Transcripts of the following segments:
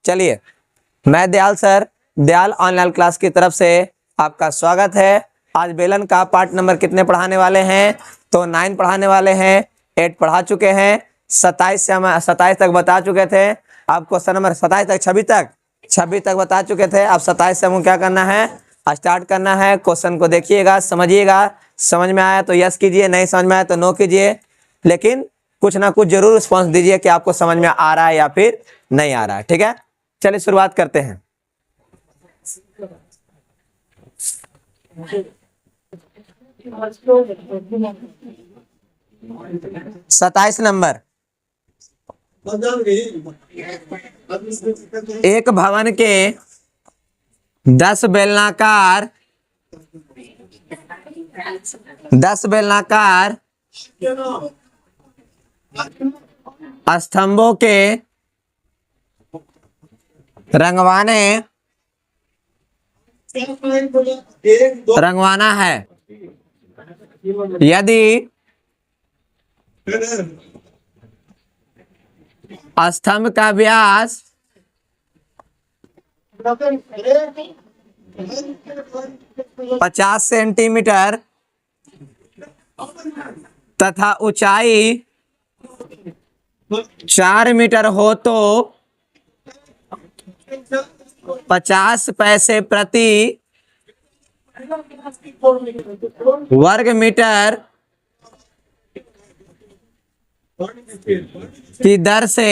चलिए, मैं Dayal sir, Dayal online class की तरफ से आपका स्वागत है। आज बेलन का पार्ट नंबर कितने पढ़ाने वाले हैं? तो 9 पढ़ाने वाले हैं। 8 पढ़ा चुके हैं, 27 से हम 27 तक बता चुके थे। आप क्वेश्चन नंबर 27 तक 26 तक बता चुके थे। अब 27 से हमको क्या करना है? स्टार्ट करना है। क्वेश्चन को देखिएगा, समझिएगा। समझ में आया तो यस कीजिए, नहीं समझ में आया तो नो कीजिए, लेकिन कुछ ना कुछ जरूर रिस्पॉन्स दीजिए कि आपको समझ में आ रहा है या फिर नहीं आ रहा है। ठीक है, चलिए शुरुआत करते हैं। 27 नंबर, एक भवन के 10 बेलनाकार स्तंभों के रंगवाना है। यदि स्तंभ का व्यास 50 सेंटीमीटर तथा ऊंचाई 4 मीटर हो तो 50 पैसे प्रति वर्ग मीटर की दर से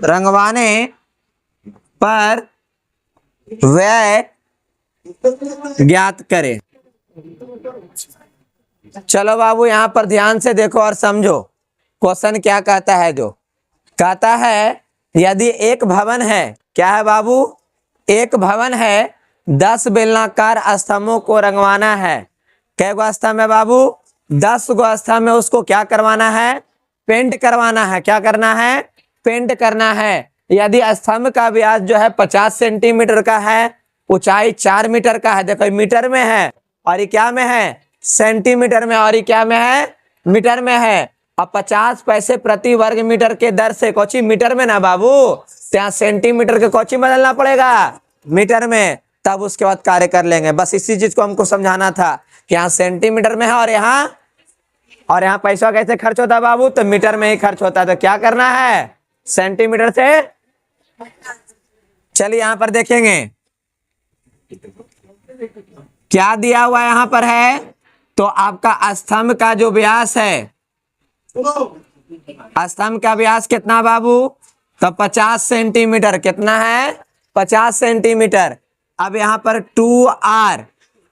रंगवाने पर व्यय ज्ञात करें। चलो बाबू, यहां पर ध्यान से देखो और समझो क्वेश्चन क्या कहता है। जो कहता है, यदि एक भवन है, क्या है बाबू? एक भवन है, 10 बेलनाकार स्तंभों को रंगवाना है। कै गो स्तंभ है बाबू? 10 गो स्तंभ में उसको क्या करवाना है? पेंट करवाना है। क्या करना है? पेंट करना है। यदि स्तंभ का व्यास जो है 50 सेंटीमीटर का है, ऊंचाई 4 मीटर का है। देखो मीटर में है और ये क्या में है? सेंटीमीटर में। और ये क्या में है? मीटर में है। अब 50 पैसे प्रति वर्ग मीटर के दर से, कोची मीटर में ना बाबू, यहाँ सेंटीमीटर के कोची बदलना पड़ेगा मीटर में, तब उसके बाद कार्य कर लेंगे। बस इसी चीज को हमको समझाना था कि यहाँ सेंटीमीटर में है और यहाँ पैसा कैसे खर्च होता है बाबू? तो मीटर में ही खर्च होता है। तो क्या करना है? सेंटीमीटर से। चलिए यहां पर देखेंगे क्या दिया हुआ यहां पर है। तो आपका स्तंभ का जो व्यास है, स्तंभ का व्यास कितना बाबू? तो 50 सेंटीमीटर। कितना है? 50 सेंटीमीटर। अब यहाँ पर 2r,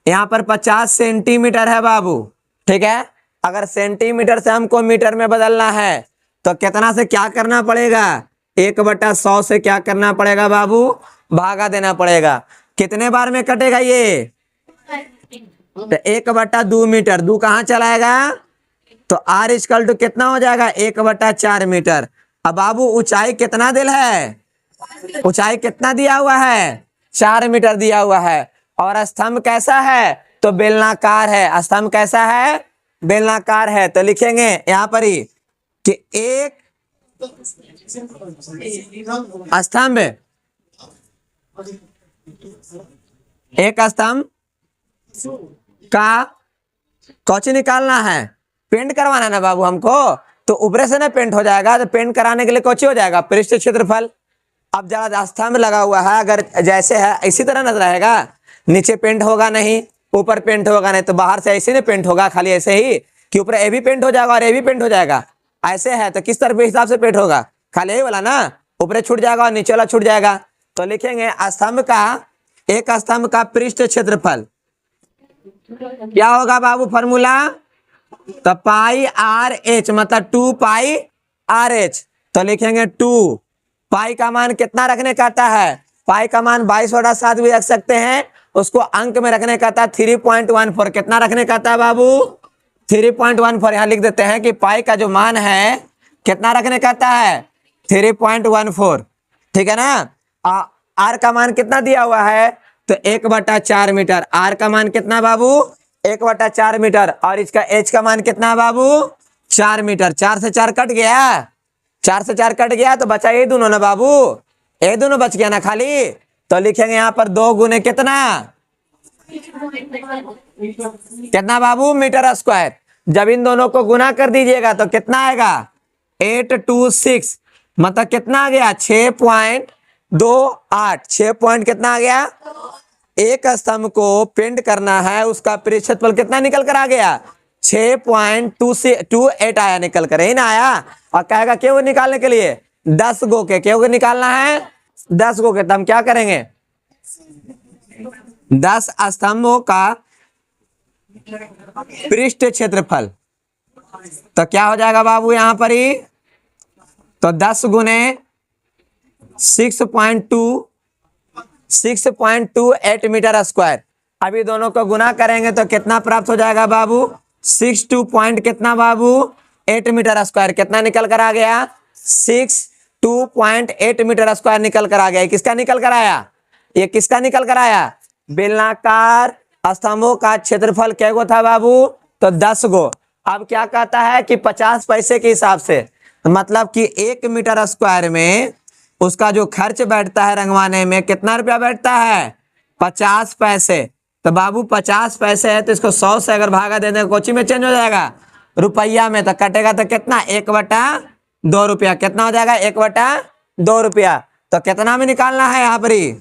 यहाँ पर 50 सेंटीमीटर है बाबू। ठीक है, अगर सेंटीमीटर से हमको मीटर में बदलना है तो कितना से क्या करना पड़ेगा? 1/100 से क्या करना पड़ेगा बाबू? भागा देना पड़ेगा। कितने बार में कटेगा ये? तो 1/2 मीटर। 2 कहाँ चलाएगा? तो r इक्वल टू कितना हो जाएगा? 1/4 मीटर। अब बाबू ऊंचाई कितना दिल है? ऊंचाई कितना दिया हुआ है? 4 मीटर दिया हुआ है। और स्तंभ कैसा है? तो बेलनाकार है। स्तंभ कैसा है? बेलनाकार है। तो लिखेंगे यहाँ पर ही कि एक स्तंभ का कौची निकालना है? पेंट करवाना है ना बाबू हमको। तो ऊपरे से ना पेंट हो जाएगा, तो पेंट कराने के लिए कौची हो जाएगा? पृष्ठ क्षेत्रफल। अब जरा स्तंभ लगा हुआ है, अगर जैसे है इसी तरह न रहेगा, नीचे पेंट होगा नहीं, ऊपर पेंट होगा नहीं, तो बाहर से ऐसे नहीं पेंट होगा, खाली ऐसे ही कि ऊपर ए भी पेंट हो जाएगा और ए भी पेंट हो जाएगा। ऐसे है तो किस तरह के हिसाब से पेंट होगा? खाली यही वाला ना, ऊपर छूट जाएगा और नीचे वाला छूट जाएगा। तो लिखेंगे एक स्तंभ का पृष्ठ क्षेत्रफल क्या होगा बाबू? फॉर्मूला तो पाई आर एच, मतलब 2 पाई आर एच। तो लिखेंगे 2 पाई का मान कितना रखने का आता है? पाई का मान 22/7 भी रख सकते हैं। उसको अंक में रखने का आता है 3.14। कितना रखने का आता है बाबू? 3.14। यहाँ लिख देते हैं कि पाई का जो मान है कितना रखने का आता है? 3.14। ठीक है ना। आर का मान कितना दिया हुआ है? तो 1/4 मीटर। आर का मान कितना बाबू? 1/4 मीटर। और इसका एच का मान कितना है बाबू? 4 मीटर। 4 से 4 कट गया, 4 से 4 कट गया तो बचा ये दोनों ना बाबू, ये दोनों बच गया ना खाली। तो लिखेंगे यहाँ पर 2 गुने कितना, कितना बाबू, मीटर स्क्वायर। जब इन दोनों को गुना कर दीजिएगा तो कितना आएगा, 826, मतलब कितना आ गया, 6.28। 6 पॉइंट कितना आ गया। एक स्तंभ को पेंट करना है, उसका परिक्षेत्रफल कितना निकल कर आ गया, 6.28 आया निकल कर, ही ना आया। और कहेगा क्यों निकालने के लिए, 10 गो के, क्यों निकालना है 10 गो के। तो हम क्या करेंगे, 10 स्तंभों का पृष्ठ क्षेत्रफल, तो क्या हो जाएगा बाबू यहाँ पर ही, तो 10 गुने 6.28 मीटर स्क्वायर। अभी दोनों को गुना करेंगे तो कितना प्राप्त हो जाएगा बाबू, 62 पॉइंट कितना बाबू, 8 मीटर स्क्वायर। कितना निकल कर आ गया, 62.8 मीटर स्क्वायर निकल कर आ गया। किसका निकल कर आया, ये किसका निकल कर आया, बेलनाकार स्तंभों का क्षेत्रफल क्या गो था बाबू, तो 10 गो। अब क्या कहता है कि 50 पैसे के हिसाब से, मतलब कि 1 मीटर स्क्वायर में उसका जो खर्च बैठता है रंगवाने में, कितना रुपया बैठता है, 50 पैसे। तो बाबू 50 पैसे है तो इसको 100 से अगर भागा दे देंगे कोची में चेंज हो जाएगा, रुपया में। तो कटेगा तो कितना, 1/2 रुपया। कितना हो जाएगा, 1/2 रुपया। तो कितना में निकालना है यहाँ पर ही,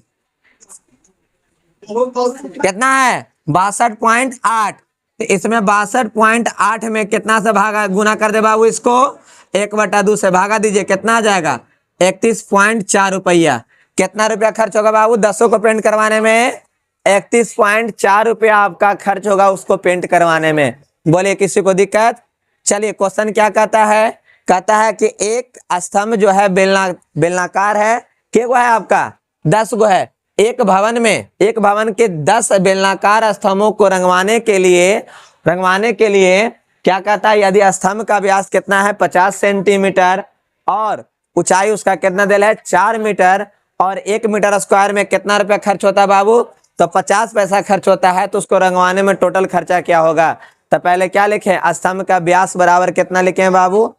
कितना है, 62.8। तो इसमें 62.8 में कितना से भागा, गुना कर दे बाबू इसको, 1/2 से भागा दीजिए, कितना आ जाएगा, 31.4 रुपया। कितना रुपया खर्च होगा बाबू, 10 को पेंट करवाने में 31.4 रुपया आपका खर्च होगा उसको पेंट करवाने में। बोलिए किसी को दिक्कत। चलिए क्वेश्चन क्या कहता है, कहता है कि एक स्तंभ जो है बेलनाकार है, क्या है आपका, 10 गो है। एक भवन में, एक भवन के 10 बेलनाकार स्तंभों को रंगवाने के लिए क्या कहता है, यदि स्तंभ का व्यास कितना है 50 सेंटीमीटर और ऊंचाई उसका कितना दिया है 4 मीटर, और 1 मीटर स्क्वायर में कितना रुपया खर्च होता है बाबू, तो 50 पैसा खर्च होता है। तो उसको रंगवाने में टोटल खर्चा क्या होगा, तो पहले क्या लिखे, स्तंभ का व्यास बराबर कितना लिखे बाबू,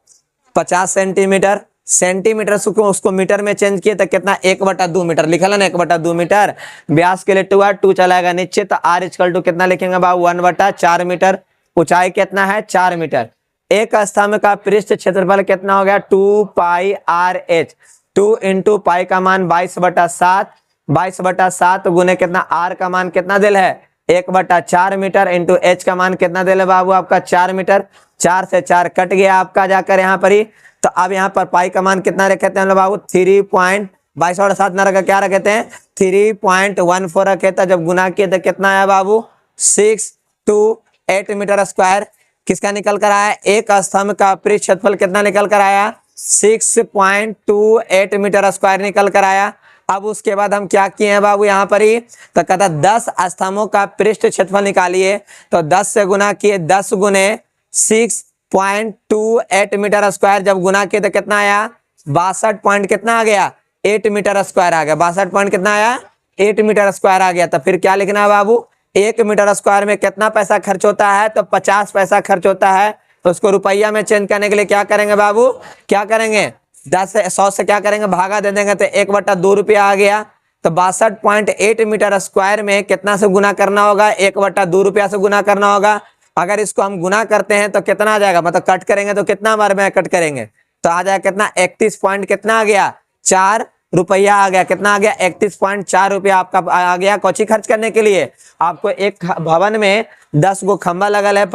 50 सेंटीमीटर। सेंटीमीटर से उसको मीटर में चेंज किए तो कितना, 1/2 मीटर लिखा ना, 1/2 मीटर। व्यास के लिए 2 चलाएगा नीचे, तो r इक्वल टू कितना लिखेंगे बाबू, 1/4 मीटर। ऊंचाई कितना है 4 मीटर। एक स्तंभ का पृष्ठ क्षेत्रफल कितना हो गया, 2πRh। 2 इंटू पाई का मान 22/7, 22/7 गुने कितना, r का मान कितना दिल है 1/4 मीटर, इंटू h का मान कितना दिल है बाबू आपका 4 मीटर। 4 से 4 कट गया आपका जाकर यहाँ पर ही। तो अब यहाँ पर पाई का मान कितना रखे थे हम लोग बाबू, 3.22/7 न रखा, क्या रखे थे 3.14 रखे थे। जब गुना किए तो कितना आया बाबू, 628 मीटर स्क्वायर। किसका निकल कर आया, एक स्तंभ का पृष्ठ क्षेत्रफल कितना निकल कर आया, 6.28 मीटर स्क्वायर निकल कर आया। अब उसके बाद हम क्या किए हैं बाबू यहाँ पर ही, तो कहता 10 स्तंभों का पृष्ठ क्षेत्रफल निकालिए। तो 10 से गुना किए, 10 गुने 6.28 मीटर स्क्वायर। जब गुना किए तो कितना आया, 62 पॉइंट कितना आ गया, 8 मीटर स्क्वायर आ गया। 62 पॉइंट कितना आया, 8 मीटर स्क्वायर आ गया। तो फिर क्या लिखना है बाबू, 1 मीटर स्क्वायर में कितना पैसा खर्च होता है, तो 50 पैसा खर्च होता है। तो उसको रुपया में चेंज करने के लिए क्या करेंगे बाबू, क्या करेंगे, 10 से 100 से क्या करेंगे, भागा दे देंगे, तो 1/2 रुपया आ गया। तो 62.8 मीटर स्क्वायर में कितना से गुना करना होगा, 1/2 रुपया से गुना करना होगा। अगर इसको हम गुना करते हैं तो कितना आ जाएगा, मतलब कट करेंगे तो कितना बार में कट करेंगे, तो आ जाएगा कितना, 31 पॉइंट कितना आ गया, 4 रुपया आ गया। कितना आ गया, 31.4 रुपया आपका आ गया कोची खर्च करने के लिए। आपको एक भवन में 10 गो खंबा लगल है,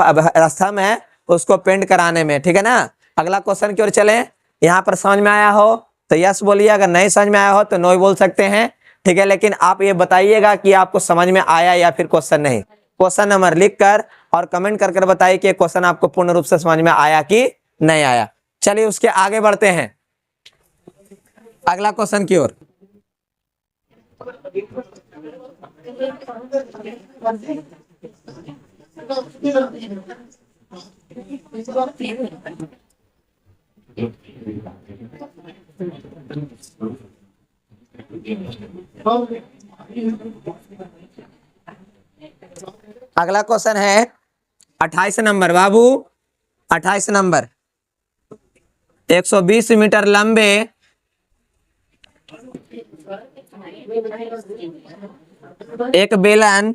स्तंभ है, उसको पेंट कराने में, ठीक है ना। अगला क्वेश्चन की ओर चले। यहाँ पर समझ में आया हो तो यस बोलिए, अगर नहीं समझ में आया हो तो नो बोल सकते हैं, ठीक है। लेकिन आप ये बताइएगा कि आपको समझ में आया या फिर क्वेश्चन नहीं। क्वेश्चन नंबर लिख कर और कमेंट कर कर बताइए कि क्वेश्चन आपको पूर्ण रूप से समझ में आया कि नहीं आया। चलिए उसके आगे बढ़ते हैं अगला क्वेश्चन की ओर। अगला क्वेश्चन है 28 नंबर बाबू, 28 नंबर। 120 मीटर लंबे एक बेलन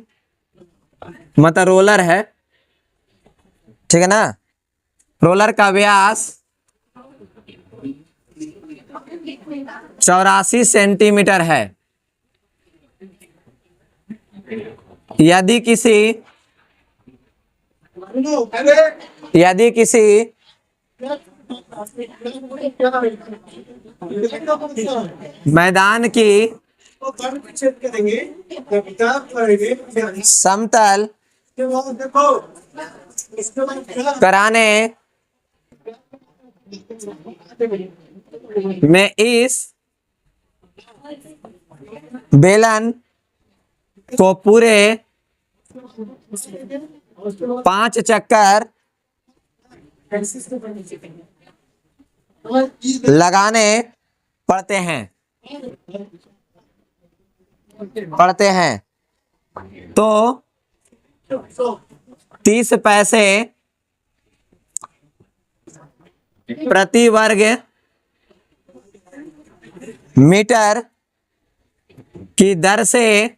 मतलब रोलर है, ठीक है ना। रोलर का व्यास 84 सेंटीमीटर है। यदि किसी मैदान की समतल कराने में इस बेलन को पूरे 5 चक्कर लगाने पड़ते हैं तो 30 पैसे प्रति वर्ग मीटर की दर से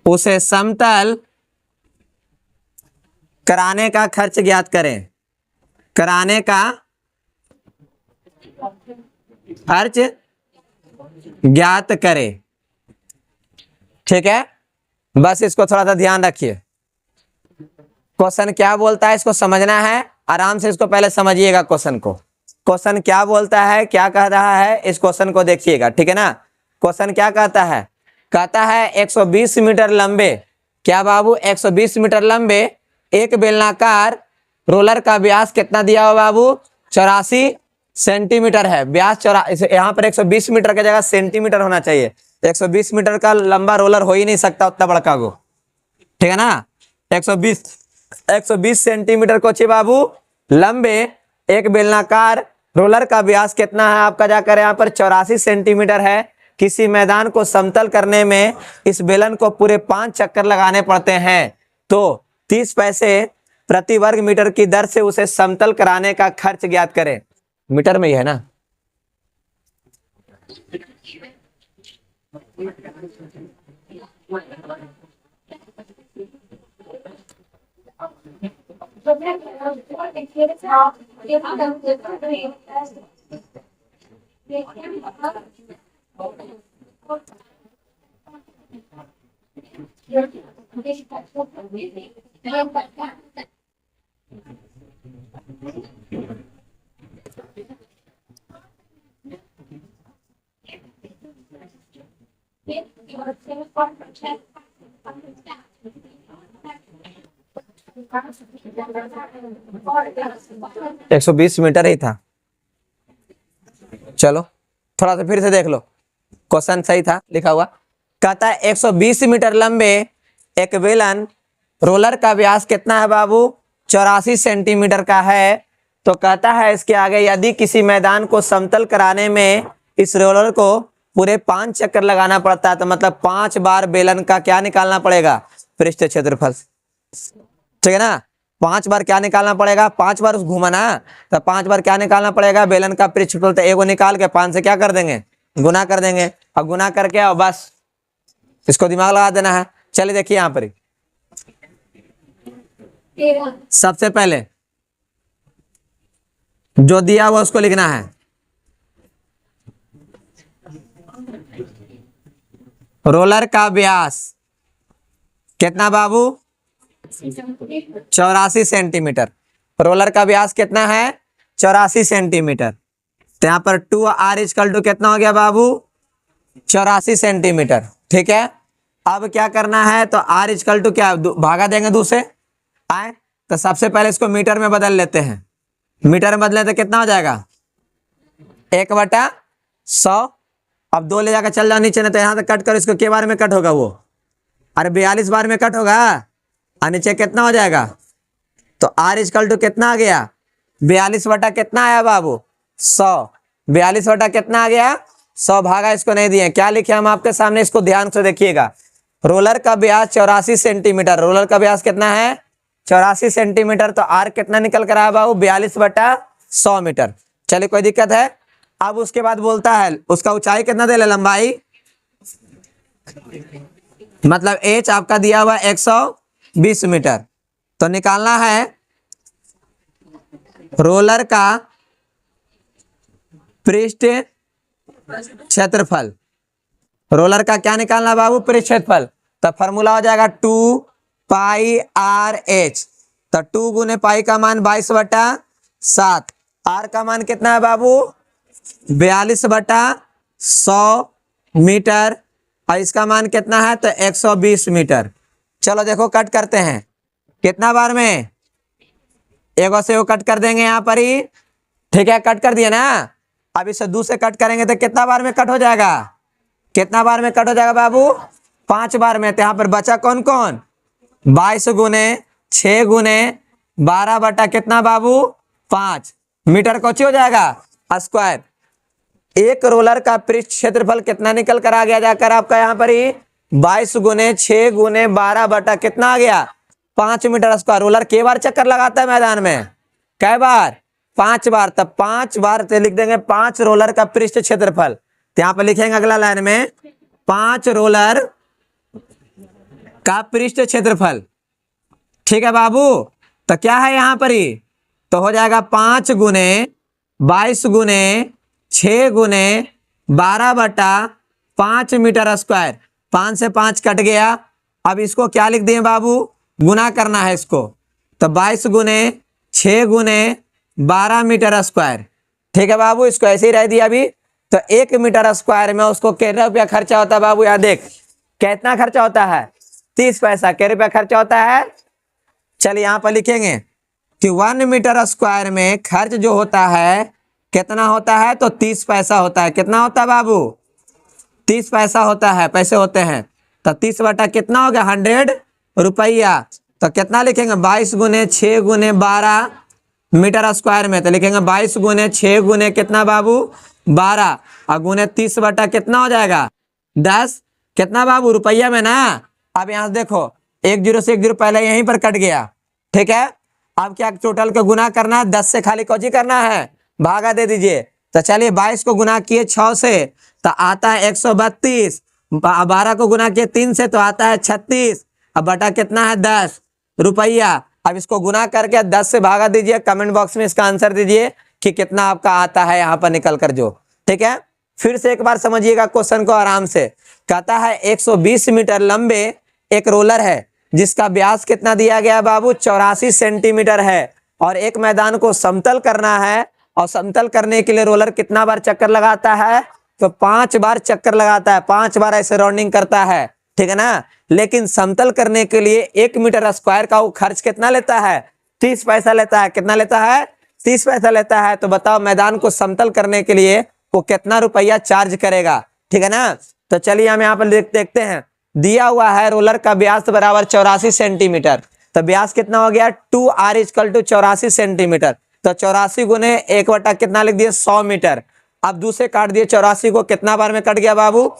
उसे समतल कराने का खर्च ज्ञात करें। कराने का खर्च ज्ञात करें, ठीक है। बस इसको थोड़ा सा ध्यान रखिए। क्वेश्चन क्या बोलता है इसको समझना है, आराम से इसको पहले समझिएगा। क्वेश्चन क्वेश्चन क्या बोलता है, क्या कह रहा है, इस क्वेश्चन को देखिएगा, ठीक है ना। क्वेश्चन क्या कहता है, कहता है 120 मीटर लंबे, क्या बाबू 120 मीटर लंबे एक बेलनाकार रोलर का व्यास कितना दिया हुआ बाबू, 84 सेंटीमीटर है। व्यास यहाँ पर 120 मीटर की जगह सेंटीमीटर होना चाहिए। 120 मीटर का लंबा रोलर हो ही नहीं सकता उतना बड़का को, ठीक है ना। 120 सेंटीमीटर को चाहिए बाबू लंबे एक बेलनाकार रोलर का व्यास कितना है आपका, जाकर यहाँ पर 84 सेंटीमीटर है। किसी मैदान को समतल करने में इस बेलन को पूरे 5 चक्कर लगाने पड़ते हैं तो 30 पैसे प्रति वर्ग मीटर की दर से उसे समतल कराने का खर्च ज्ञात करें। मीटर में ही है ना। एक 120 मीटर ही था। चलो थोड़ा सा फिर से देख लो, क्वेश्चन सही था लिखा हुआ। कहता है 120 मीटर लंबे एक बेलन रोलर का व्यास कितना है बाबू, 84 सेंटीमीटर का है। तो कहता है इसके आगे यदि किसी मैदान को समतल कराने में इस रोलर को पूरे 5 चक्कर लगाना पड़ता है तो मतलब 5 बार बेलन का क्या निकालना पड़ेगा, पृष्ठ क्षेत्रफल, ठीक है ना। 5 बार क्या निकालना पड़ेगा, 5 बार घुमाना, तो 5 बार क्या निकालना पड़ेगा, बेलन का पृष्ठ क्षेत्रफल। तो एगो निकाल के 5 से क्या कर देंगे, गुना कर देंगे, और गुना करके और बस इसको दिमाग लगा देना है। चलिए देखिए यहाँ पर सबसे पहले जो दिया हुआ उसको लिखना है। रोलर का व्यास कितना बाबू, 84 सेंटीमीटर। रोलर का व्यास कितना है, 84 सेंटीमीटर। तो यहाँ पर 2r इक्वल टू कितना हो गया बाबू, 84 सेंटीमीटर, ठीक है। अब क्या करना है, तो r इक्वल टू क्या भागा देंगे 2 से आए, तो सबसे पहले इसको मीटर में बदल लेते हैं। मीटर में बदले तो कितना हो जाएगा, 1/100। अब 2 ले जाकर चल जाओ नीचे, ना तो यहाँ से कट कर, इसको के बार में कट होगा वो, अरे 42 बार में कट होगा, और नीचे कितना हो जाएगा, तो r इक्वल टू कितना आ गया, 42 बटा कितना आया बाबू, 100। 42 बटा कितना आ गया, 100 भागा इसको नहीं दिए, क्या लिखे हम आपके सामने, इसको ध्यान से देखिएगा। रोलर का व्यास 84 सेंटीमीटर, रोलर का व्यास कितना है 84 सेंटीमीटर, तो आर कितना निकल कर आया बाबू 42/100 मीटर। चलिए कोई दिक्कत है। अब उसके बाद बोलता है उसका ऊंचाई कितना दे ले, लंबाई मतलब एच आपका दिया हुआ 120 मीटर। तो निकालना है रोलर का पृष्ठ क्षेत्रफल। रोलर का क्या निकालना बाबू, पृष्ठ क्षेत्रफल। तो फॉर्मूला हो जाएगा 2πr/h। तो 2 गुने पाई का मान 22/7, आर का मान कितना है बाबू 42/100 मीटर, और इसका मान कितना है तो 120 मीटर। चलो देखो कट करते हैं, कितना बार में, एक से वो कट कर देंगे यहाँ पर ही, ठीक है, कट कर दिया ना। अब इसे 2 से कट करेंगे तो कितना बार में कट हो जाएगा, कितना बार में कट हो जाएगा बाबू 5 बार में। तो यहाँ पर बचा कौन कौन, 22 गुने 6 गुने 12 बटा कितना बाबू 5 मीटर कोची हो जाएगा स्क्वायर। एक रोलर का पृष्ठ क्षेत्रफल कितना निकल कर आ गया जाकर आपका यहाँ पर ही 22 गुने 6 गुने 12 बटा कितना आ गया 5 मीटर स्क्वायर। रोलर के बार चक्कर लगाता है मैदान में, कै बार 5 बार। तब 5 बार तो लिख देंगे 5 रोलर का पृष्ठ क्षेत्रफल। तो यहाँ पर लिखेंगे अगला लाइन में 5 रोलर का पृष्ठ क्षेत्रफल, ठीक है बाबू। तो क्या है यहाँ पर ही, तो हो जाएगा 5 गुने 22 गुने 6 गुने 12 बटा 5 मीटर स्क्वायर। 5 से 5 कट गया। अब इसको क्या लिख दिए बाबू, गुना करना है इसको। तो 22 गुने 6 गुने 12 मीटर स्क्वायर, ठीक है बाबू। इसको ऐसे ही रह दिया अभी। तो 1 मीटर स्क्वायर में उसको कितना रुपया खर्चा होता है बाबू, यहाँ देख कितना खर्चा होता है 30 पैसा। क्या रुपया खर्चा होता है, चलिए यहाँ पर लिखेंगे कि 1 मीटर स्क्वायर में खर्च जो होता है कितना होता है, तो 30 पैसा होता है। कितना होता है बाबू 30 पैसा होता है, पैसे होते हैं। तो 30 बटा कितना हो गया 100 रुपया। तो कितना लिखेंगे 22 गुने 6 गुने 12 मीटर स्क्वायर में। तो लिखेंगे 22 गुने 6 गुने कितना बाबू 12 और गुने 30 बटा कितना हो जाएगा 10, कितना बाबू रुपया में ना। अब यहाँ से देखो 1 0 से 1 0 पहले यहीं पर कट गया, ठीक है। अब क्या टोटल को गुना करना है, 10 से खाली कौची करना है, भागा दे दीजिए। तो चलिए 22 को गुना किए 6 से तो आता है 132, 12 को गुना किए 3 से तो आता है 36, अब बटा कितना है 10 रुपया। अब इसको गुना करके 10 से भागा दीजिए, कमेंट बॉक्स में इसका आंसर दीजिए कि कितना आपका आता है यहाँ पर निकल कर जो, ठीक है। फिर से एक बार समझिएगा क्वेश्चन को आराम से। कहता है 120 मीटर लंबे एक रोलर है जिसका व्यास कितना दिया गया बाबू 84 सेंटीमीटर है, और एक मैदान को समतल करना है, और समतल करने के लिए रोलर कितना बार चक्कर लगाता है, तो 5 बार चक्कर लगाता है, 5 बार ऐसे राउंडिंग करता है, ठीक है ना। लेकिन समतल करने के लिए 1 मीटर स्क्वायर का वो खर्च कितना लेता है 30 पैसा लेता है। कितना लेता है 30 पैसा लेता है। तो बताओ मैदान को समतल करने के लिए वो कितना रुपया चार्ज करेगा, ठीक है ना। तो चलिए हम यहाँ पर देखते हैं, दिया हुआ है रोलर का व्यास बराबर 84 सेंटीमीटर। तो व्यास कितना हो गया 2r = 84 सेंटीमीटर। तो 84 गुने 1 बटा कितना लिख दिए 100 मीटर। अब दूसरे काट दिए 84 को, कितना बार में कट गया बाबू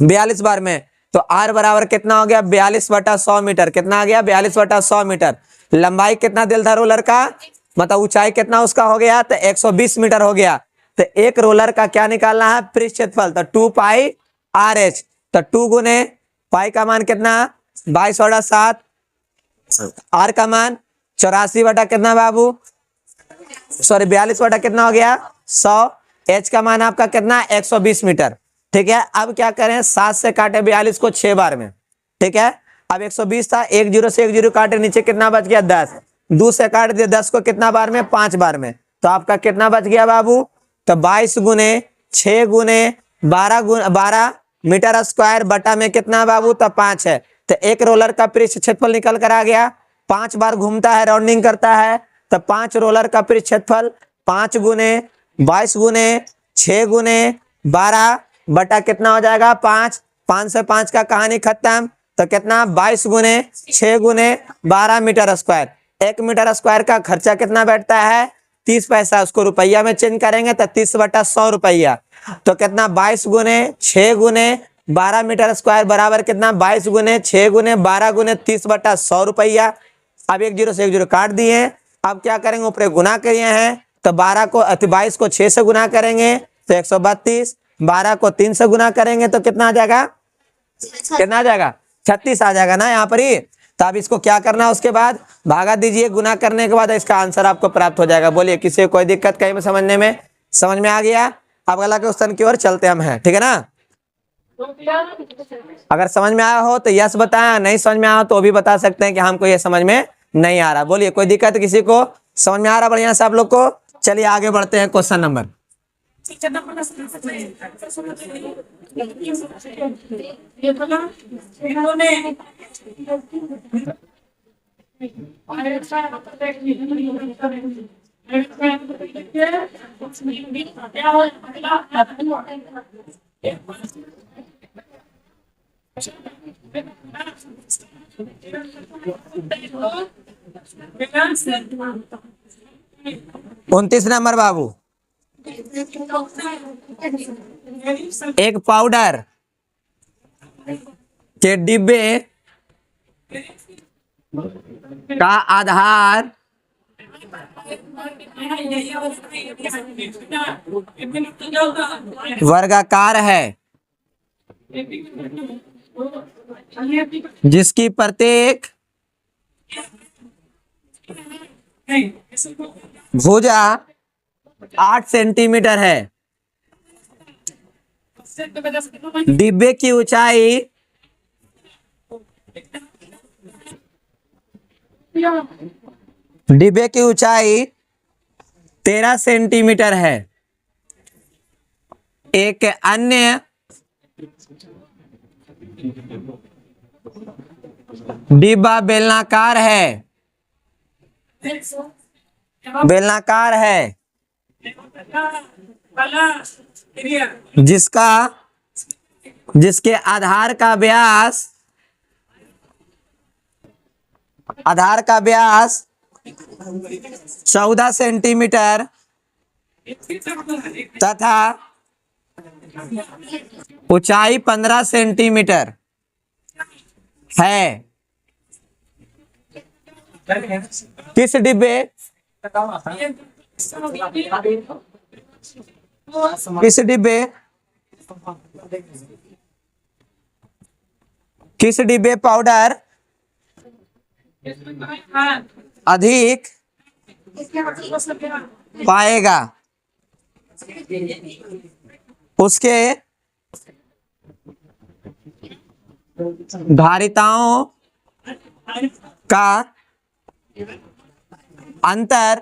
42 बार में। तो r बराबर कितना हो गया 42/100 मीटर। कितना आ गया 42/100 मीटर। लंबाई कितना दिल था रोलर का, मतलब ऊंचाई कितना उसका हो गया, तो 120 मीटर हो गया। तो एक रोलर का क्या निकालना है पृष्ठ क्षेत्रफल, तो 2πr/h। तो 2 गुने पाई का मान कितना 22/7, आर का मान 84 बटा कितना बाबू, सॉरी 42 बटा कितना हो गया 100, एच का मान आपका कितना 120 मीटर, ठीक है। अब क्या करें 7 से काटे 42 को 6 बार में, ठीक है। अब 120 था, 1 0 से 1 0 काटे, नीचे कितना बच गया 10, 2 से काट दिया 10 को कितना बार में 5 बार में। तो आपका कितना बच गया बाबू, तो 22 गुने 6 गुने 12 मीटर स्क्वायर बटा में कितना बाबू, तो 5 है। तो एक रोलर का पृष्ठ क्षेत्रफल निकल कर आ गया, 5 बार घूमता है, राउंडिंग करता है। तो 5 रोलर का पृष्ठ क्षेत्रफल 5 गुने 22 गुने 6 गुने 12 बटा कितना हो जाएगा 5, 5 से 5 का कहानी खत्म। तो कितना 22 गुने 6 गुने 12 मीटर स्क्वायर। 1 मीटर स्क्वायर का खर्चा कितना बैठता है 30 पैसा, उसको रुपया में चेंज करेंगे तो 30/100 रुपया। तो कितना 22 गुने 6 गुने 12 मीटर स्क्वायर बराबर कितना 22 गुने 6 गुने 12 गुने 30/100 रुपया। अब 1 0 से 1 0 काट दिए। अब क्या करेंगे, ऊपर गुना किए हैं तो 22 को 6 से गुना करेंगे तो 132, 12 को 3 से गुना करेंगे तो कितना आ जाएगा, कितना आ जाएगा, 36 आ जाएगा ना यहाँ पर ही। तो अब इसको क्या करना है, उसके बाद भागा दीजिए, गुना करने के बाद इसका आंसर आपको प्राप्त हो जाएगा। बोलिए किसी को कोई दिक्कत कहीं में समझने में, समझ में आ गया। अब अगला क्वेश्चन की ओर चलते हम हैं, ठीक है ना। अगर समझ में आया हो तो यस बताएं, नहीं समझ में आया हो तो भी बता सकते हैं कि हमको ये समझ में नहीं आ रहा। बोलिए कोई दिक्कत किसी को, समझ में आ रहा बढ़िया से आप लोग को। चलिए आगे बढ़ते हैं क्वेश्चन नंबर। उनतीस नंबर बाबू, एक पाउडर के डिब्बे का आधार वर्गाकार है, जिसकी प्रत्येक भुजा 8 सेंटीमीटर है। डिब्बे की ऊंचाई डिब्बे की ऊंचाई 13 सेंटीमीटर है। एक अन्य डिब्बा बेलनाकार है, बेलनाकार है, जिसके आधार का व्यास 14 सेंटीमीटर तथा ऊंचाई 15 सेंटीमीटर है। किस डिब्बे किस डिब्बे पाउडर अधिक पाएगा, उसके धारिताओं का अंतर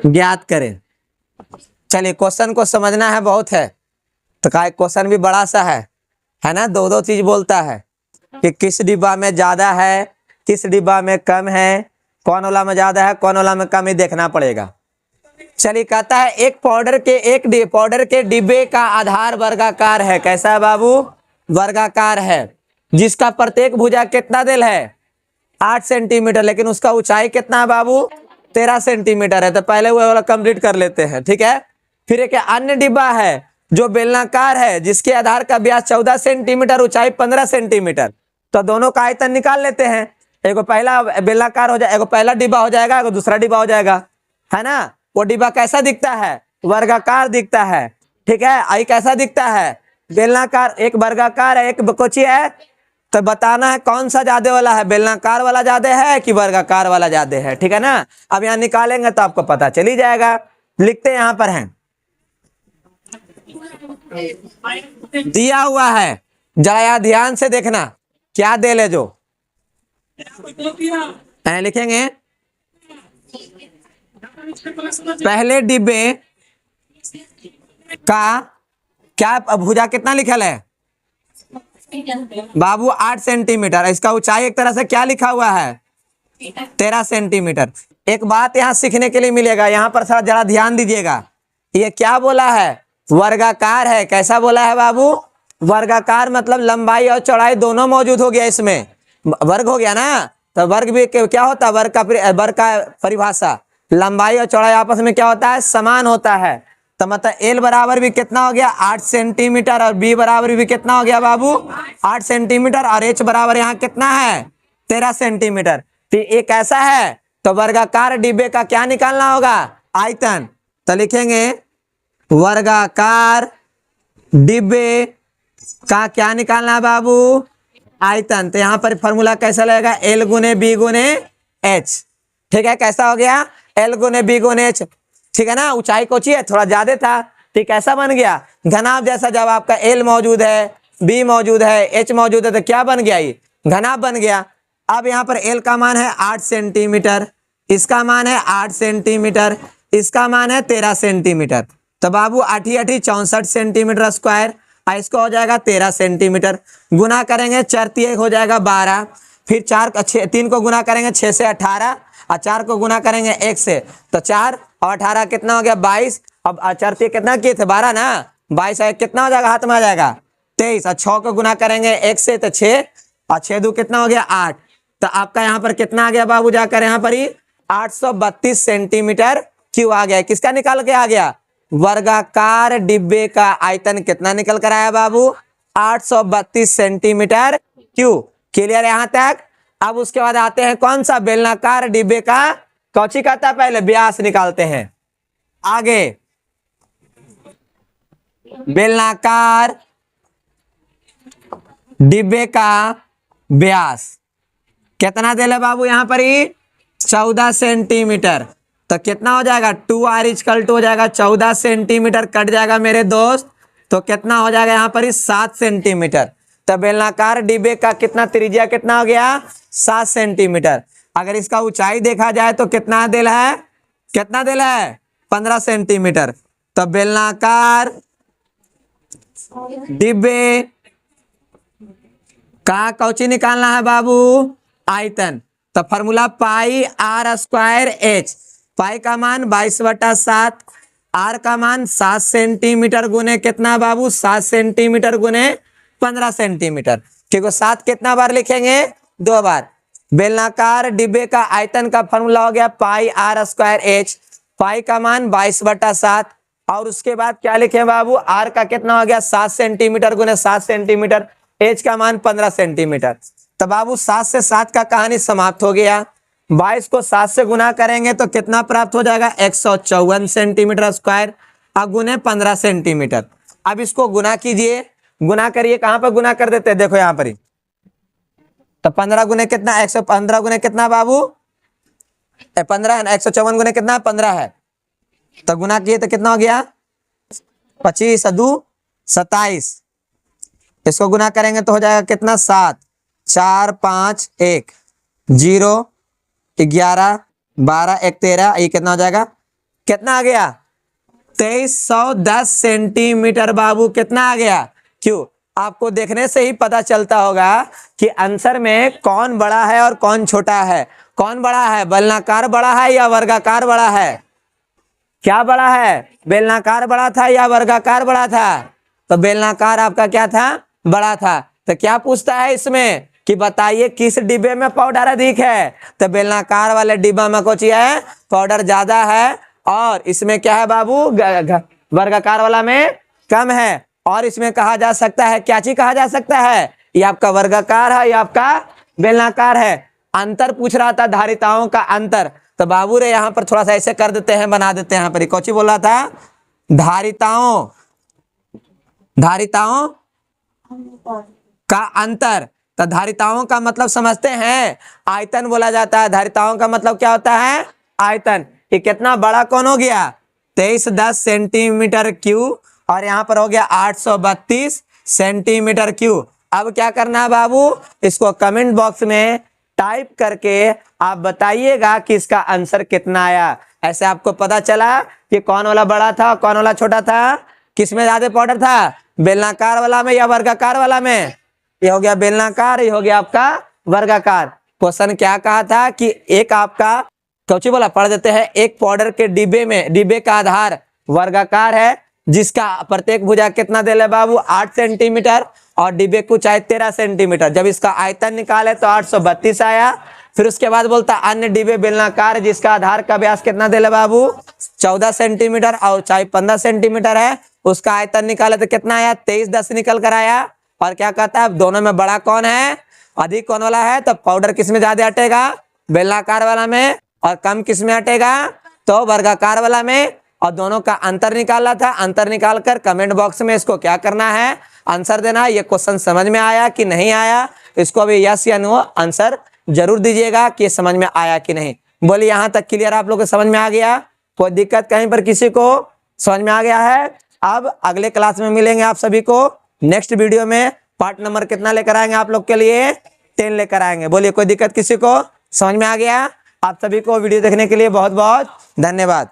ज्ञात करें। चलिए क्वेश्चन को समझना है, बहुत है तो का क्वेश्चन भी बड़ा सा है ना। दो चीज बोलता है कि किस डिब्बा में ज्यादा है, किस डिब्बा में कम है, कौन वाला में ज्यादा है, कौन वाला में कम, ही देखना पड़ेगा। चलिए कहता है एक पाउडर के डिब्बे का आधार वर्गाकार है। कैसा है बाबू, वर्गाकार है, जिसका प्रत्येक भुजा कितना दिल है, 8 सेंटीमीटर, लेकिन उसका ऊंचाई कितना है बाबू, 13 सेंटीमीटर है। तो पहले वो वाला कंप्लीट कर लेते हैं, ठीक है। फिर एक अन्य डिब्बा है जो बेलनाकार है, जिसके आधार का व्यास 14 सेंटीमीटर, ऊंचाई 15 सेंटीमीटर। तो दोनों का आयतन निकाल लेते हैं। एगो पहला बेलनाकार हो जाएगा, एगो पहला डिब्बा हो जाएगा, एगो दूसरा डिब्बा हो जाएगा, है ना। वो डिब्बा कैसा दिखता है, वर्गाकार दिखता है, ठीक है। आई कैसा दिखता है, बेलनाकार। एक वर्गाकार है, एक बकोची है। तो बताना है कौन सा ज्यादा वाला है, बेलनाकार वाला ज्यादा है कि वर्गाकार वाला ज्यादा है, ठीक है ना। अब यहाँ निकालेंगे तो आपको पता चली जाएगा। लिखते यहाँ पर हैं, दिया हुआ है, जरा यहाँ ध्यान से देखना क्या दे ले जो लिखेंगे। पहले डिब्बे का क्या भुजा कितना लिखल है बाबू, 8 सेंटीमीटर। इसका ऊंचाई एक तरह से क्या लिखा हुआ है, 13 सेंटीमीटर। एक बात यहाँ सीखने के लिए मिलेगा, यहाँ पर थोड़ा जरा ध्यान दीजिएगा। ये क्या बोला है, वर्गाकार है। कैसा बोला है बाबू, वर्गाकार, मतलब लंबाई और चौड़ाई दोनों मौजूद हो गया इसमें, वर्ग हो गया ना। तो वर्ग भी क्या होता है, वर्ग का परिभाषा, लंबाई और चौड़ाई आपस में क्या होता है, समान होता है। तो मतलब एल बराबर भी कितना हो गया, 8 सेंटीमीटर, और बी बराबर भी कितना हो गया बाबू, 8 सेंटीमीटर, और एच बराबर यहाँ कितना है, 13 सेंटीमीटर। तो ये कैसा है, तो वर्गाकार डिब्बे का क्या निकालना होगा, आयतन। तो लिखेंगे वर्गाकार डिब्बे का क्या निकालना है बाबू, आयतन। तो यहाँ पर फॉर्मूला कैसा लगेगा, एल गुने बी गुने एच। ठीक है, कैसा हो गया, एल गुने बी गुने एच। ठीक है ना, ऊंचाई कोची है, थोड़ा ज्यादा था, ठीक, कैसा बन गया, घनाभ जैसा। जब आपका एल मौजूद है, बी मौजूद है, एच मौजूद है, तो क्या बन गया, ये घनाभ बन गया। अब यहाँ पर एल का मान है 8 सेंटीमीटर, इसका मान है 8 सेंटीमीटर, इसका मान है 13 सेंटीमीटर। तो बाबू 8 8 64 सेंटीमीटर स्क्वायर, इसको हो जाएगा 13 सेंटीमीटर। गुना करेंगे 4 3 हो जाएगा 12, फिर 3 को गुना करेंगे 6 से 18, और 4 को गुना करेंगे 1 से, तो 4 और 18 कितना हो गया 22। अब 4 3 कितना किए थे 12 ना, 22 कितना हो जाएगा, हाथ में आ जाएगा 23, और 6 को गुना करेंगे 1 से तो 6, और 6 2 कितना हो गया 8। तो आपका यहाँ पर कितना आ गया बाबू, जाकर यहाँ पर ही 832 सेंटीमीटर क्यों आ गया। किसका निकाल के आ गया, वर्गाकार डिब्बे का आयतन कितना निकल कर आया बाबू, 832 सेंटीमीटर क्यों। क्लियर यहाँ तक। अब उसके बाद आते हैं कौन सा, बेलनाकार डिब्बे का कौची कहता है, पहले व्यास निकालते हैं। आगे बेलनाकार डिब्बे का व्यास कितना दे ले बाबू, यहाँ पर ही 14 सेंटीमीटर। तो कितना हो जाएगा, 2r = हो जाएगा 14 सेंटीमीटर, कट जाएगा मेरे दोस्त, तो कितना हो जाएगा यहाँ पर ही 7 सेंटीमीटर। तो बेलनाकार डिब्बे का कितना त्रिज्या कितना हो गया, 7 सेंटीमीटर। अगर इसका ऊंचाई देखा जाए तो कितना दिल है, कितना दिल है, 15 सेंटीमीटर। तो बेलनाकार डिब्बे का कौची निकालना है बाबू, आयतन। तो फॉर्मूला पाई r स्क्वायर एच, पाई का मान 22/7, आर का मान 7 सेंटीमीटर गुने कितना बाबू, 7 सेंटीमीटर गुने 15 सेंटीमीटर। ठीक है, 7 कितना बार लिखेंगे, 2 बार। बेलनाकार डिब्बे का आयतन का फॉर्मूला हो गया पाई r स्क्वायर एच, पाई का मान 22/7, और उसके बाद क्या लिखे बाबू, आर का कितना हो गया 7 सेंटीमीटर गुने 7 सेंटीमीटर, एच का मान 15 सेंटीमीटर। तो बाबू 7 से 7 का कहानी समाप्त हो गया। 22 को 7 से गुना करेंगे तो कितना प्राप्त हो जाएगा, 154 सेंटीमीटर स्क्वायर, अब गुने 15 सेंटीमीटर। अब इसको गुना कीजिए, गुना करिए, कहां पर गुना कर देते हैं, देखो यहाँ पर ही। तो 15 गुने कितना, 115 गुने कितना बाबू, 15 है ना, 154 गुने कितना 15 है, तो गुना किए तो कितना हो गया 25 2 27, इसको गुना करेंगे तो हो जाएगा कितना 7 4 5 1 0 11 12 1 13, ये कितना हो जाएगा, कितना आ गया 2310 सेंटीमीटर बाबू, कितना आ गया। क्यों, आपको देखने से ही पता चलता होगा कि आंसर में कौन बड़ा है और कौन छोटा है। कौन बड़ा है, बेलनाकार बड़ा है या वर्गाकार बड़ा है, क्या बड़ा है, बेलनाकार बड़ा था या वर्गाकार बड़ा था, तो बेलनाकार आपका क्या था, बड़ा था। तो क्या पूछता है इसमें कि बताइए किस डिब्बे में पाउडर अधिक है, तो बेलनाकार वाले डिब्बा में कुछ है पाउडर ज्यादा है, और इसमें क्या है बाबू, वर्गाकार वाला में कम है। और इसमें कहा जा सकता है, क्या चीज कहा जा सकता है, ये आपका वर्गाकार है या आपका बेलनाकार है। अंतर पूछ रहा था, धारिताओं का अंतर, तो बाबू रे यहाँ पर थोड़ा सा ऐसे कर देते हैं, बना देते हैं। यहाँ पर कौची बोल रहा था, धारिताओं, धारिताओं का अंतर। तो धारिताओं का मतलब समझते हैं, आयतन बोला जाता है। धारिताओं का मतलब क्या होता है, आयतन। ये कितना बड़ा कौन हो गया, 2310 सेंटीमीटर क्यूब, और यहाँ पर हो गया 832 सेंटीमीटर क्यूब। अब क्या करना है बाबू, इसको कमेंट बॉक्स में टाइप करके आप बताइएगा कि इसका आंसर कितना आया। ऐसे आपको पता चला कि कौन वाला बड़ा था कौन वाला छोटा था, किसमें ज्यादा पाउडर था, बेलनाकार वाला में या वर्गाकार वाला में। ये हो गया बेलनाकार, ये हो गया आपका वर्गाकार। क्वेश्चन क्या कहा था कि एक आपका कौची बोला, पढ़ देते हैं। एक पाउडर के डिब्बे में, डिब्बे का आधार वर्गाकार है, जिसका प्रत्येक भुजा कितना दे ले बाबू, 8 सेंटीमीटर, और डिब्बे की ऊंचाई 13 सेंटीमीटर। जब इसका आयतन निकाले तो 832 आया। फिर उसके बाद बोलता अन्य डिब्बे बेलनाकार जिसका आधार का व्यास कितना दे ले बाबू, 14 सेंटीमीटर और ऊंचाई 15 सेंटीमीटर है, उसका आयतन निकाले तो कितना आया, 2310 निकल कर आया। और क्या कहता है, दोनों में बड़ा कौन है, अधिक कौन वाला है? तो पाउडर किस में ज्यादा अटेगा? बेलनाकार वाला में। और कम किस में अटेगा? तो वर्गाकार वाला में। और दोनों का अंतर निकालना था। अंतर निकाल कर कमेंट बॉक्स में इसको क्या करना है? आंसर देना है। ये क्वेश्चन समझ में आया कि नहीं आया? इसको अभी यस या नो आंसर जरूर दीजिएगा कि समझ में आया कि नहीं। बोलिए यहाँ तक क्लियर आप लोग को समझ में आ गया? कोई दिक्कत कहीं पर किसी को? समझ में आ गया है? अब अगले क्लास में मिलेंगे आप सभी को नेक्स्ट वीडियो में। पार्ट नंबर कितना लेकर आएंगे आप लोग के लिए? 10 लेकर आएंगे। बोलिए कोई दिक्कत किसी को? समझ में आ गया? आप सभी को वीडियो देखने के लिए बहुत बहुत धन्यवाद।